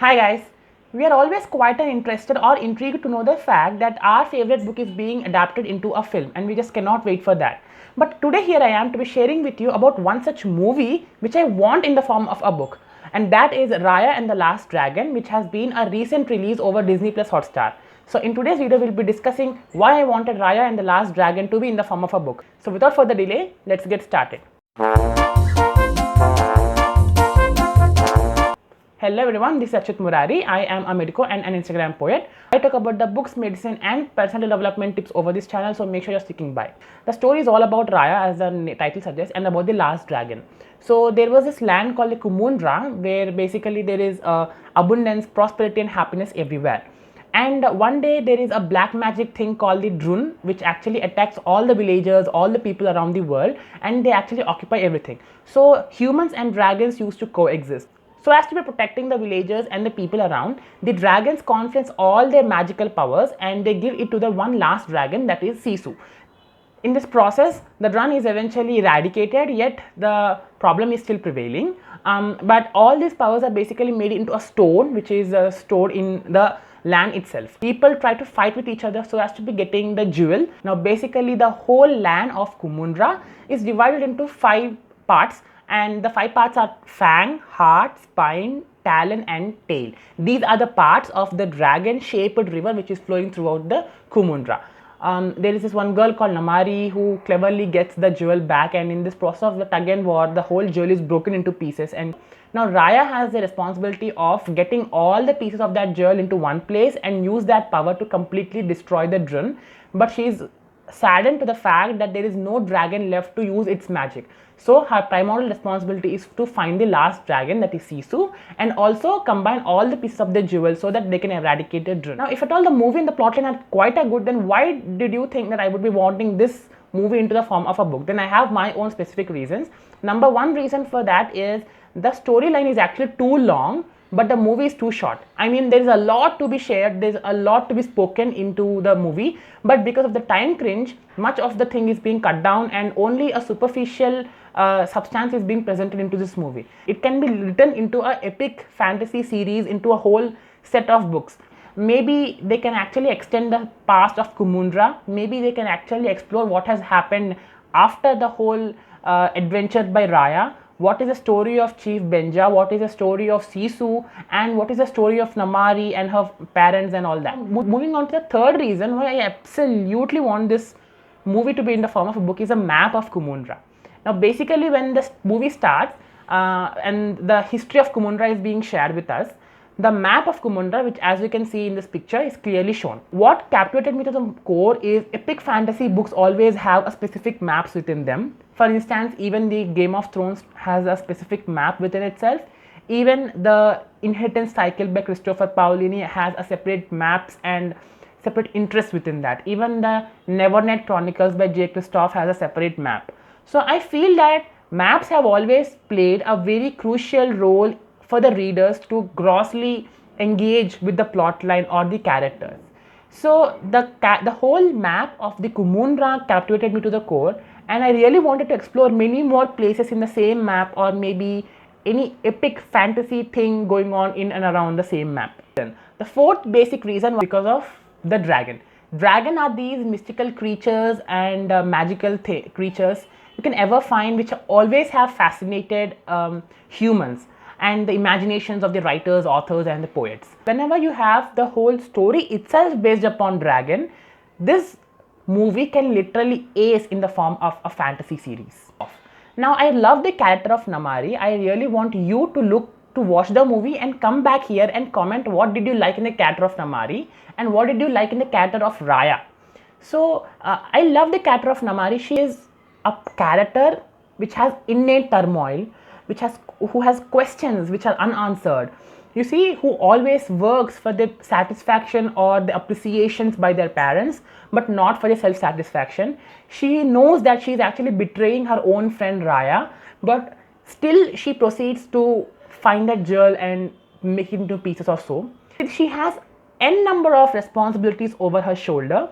Hi guys, we are always quite interested or intrigued to know the fact that our favorite book is being adapted into a film and we just cannot wait for that. But today here I am to be sharing with you about one such movie which I want in the form of a book, and that is Raya and the Last Dragon, which has been a recent release over Disney Hotstar. So in today's video we'll be discussing why I wanted Raya and the Last Dragon to be in the form of a book. So without further delay, let's get started. Hello everyone, this is Achyut Murari. I am a medico and an Instagram poet. I talk about the books, medicine and personal development tips over this channel, so make sure you're sticking by. The story is all about Raya, as the title suggests, and about the last dragon. So there was this land called the Kumundra, where basically there is abundance, prosperity and happiness everywhere. And one day there is a black magic thing called the Drun, which actually attacks all the villagers, all the people around the world, and they actually occupy everything. So humans and dragons used to coexist. So as to be protecting the villagers and the people around, the dragons conference all their magical powers and they give it to the one last dragon, that is Sisu. In this process, the Drun is eventually eradicated, yet the problem is still prevailing. But all these powers are basically made into a stone, which is stored in the land itself. People try to fight with each other so as to be getting the jewel. Now basically the whole land of Kumundra is divided into 5 parts, and the 5 parts are fang, heart, spine, talon and tail. These are the parts of the dragon shaped river which is flowing throughout the Kumundra. There is this one girl called Namari who cleverly gets the jewel back, and in this process of the tug and war, the whole jewel is broken into pieces. And now Raya has the responsibility of getting all the pieces of that jewel into one place and use that power to completely destroy the Drun, but she is saddened to the fact that there is no dragon left to use its magic. So her primordial responsibility is to find the last dragon, that is Sisu, and also combine all the pieces of the jewel so that they can eradicate the Drun. Now if at all the movie and the plotline are quite a good, then why did you think that I would be wanting this movie into the form of a book? Then I have my own specific reasons. Number one reason for that is the storyline is actually too long, but the movie is too short. I mean, there is a lot to be shared, there's a lot to be spoken into the movie, but because of the time crunch, much of the thing is being cut down and only a superficial substance is being presented into this movie. It can be written into an epic fantasy series, into a whole set of books. Maybe they can actually extend the past of Kumundra. Maybe they can actually explore what has happened after the whole adventure by Raya. What is the story of Chief Benja, what is the story of Sisu, and what is the story of Namari and her parents and all that. Moving on to the third reason why I absolutely want this movie to be in the form of a book is a map of Kumundra. Now basically when the movie starts and the history of Kumundra is being shared with us, the map of Kumundra, which as you can see in this picture, is clearly shown. What captivated me to the core is epic fantasy books always have a specific maps within them. For instance, even the Game of Thrones has a specific map within itself. Even the Inheritance Cycle by Christopher Paolini has a separate maps and separate interest within that. Even the Nevernet Chronicles by J. Christoph has a separate map. So I feel that maps have always played a very crucial role for the readers to grossly engage with the plot line or the characters. So the whole map of the Kumundra captivated me to the core, and I really wanted to explore many more places in the same map, or maybe any epic fantasy thing going on in and around the same map. The fourth basic reason was because of the dragon. Dragon are these mystical creatures and magical creatures you can ever find, which always have fascinated humans and the imaginations of the writers, authors and the poets. Whenever you have the whole story itself based upon dragon, this movie can literally ace in the form of a fantasy series. Now I love the character of Namari. I really want you to watch the movie and come back here and comment what did you like in the character of Namari and what did you like in the character of Raya. So I love the character of Namari. She is a character which has innate turmoil, who has questions which are unanswered. You see, who always works for the satisfaction or the appreciations by their parents, but not for the self-satisfaction. She knows that she is actually betraying her own friend Raya, but still she proceeds to find that jewel and make it into pieces or so. She has n number of responsibilities over her shoulder,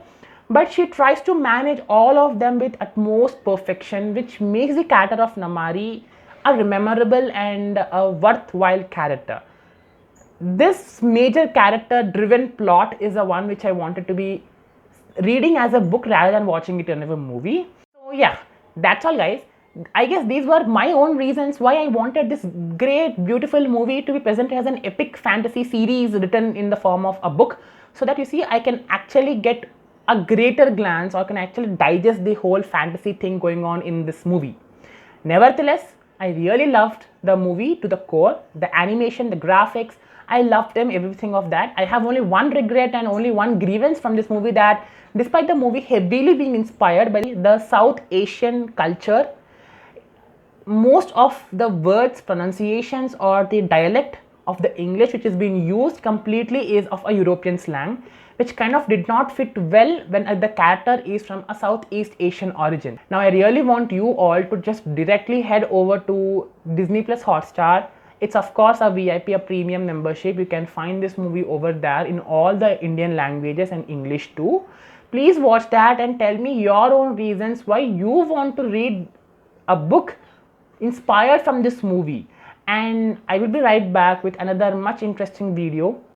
but she tries to manage all of them with utmost perfection, which makes the character of Namari a memorable and a worthwhile character. this major character driven plot is the one which I wanted to be reading as a book rather than watching it in a movie. So yeah, that's all guys. I guess these were my own reasons why I wanted this great beautiful movie to be presented as an epic fantasy series written in the form of a book, so that you see I can actually get a greater glance or can actually digest the whole fantasy thing going on in this movie. Nevertheless, I really loved the movie to the core, the animation, the graphics. I loved them, everything of that. I have only one regret and only one grievance from this movie, that despite the movie heavily being inspired by the South Asian culture, most of the words, pronunciations or the dialect of the English which is being used completely is of a European slang, which kind of did not fit well when the character is from a Southeast Asian origin. Now I really want you all to just directly head over to Disney Plus Hotstar. It's of course a VIP, a premium membership. You can find this movie over there in all the Indian languages and English too. Please watch that and tell me your own reasons why you want to read a book inspired from this movie. And I will be right back with another much interesting video.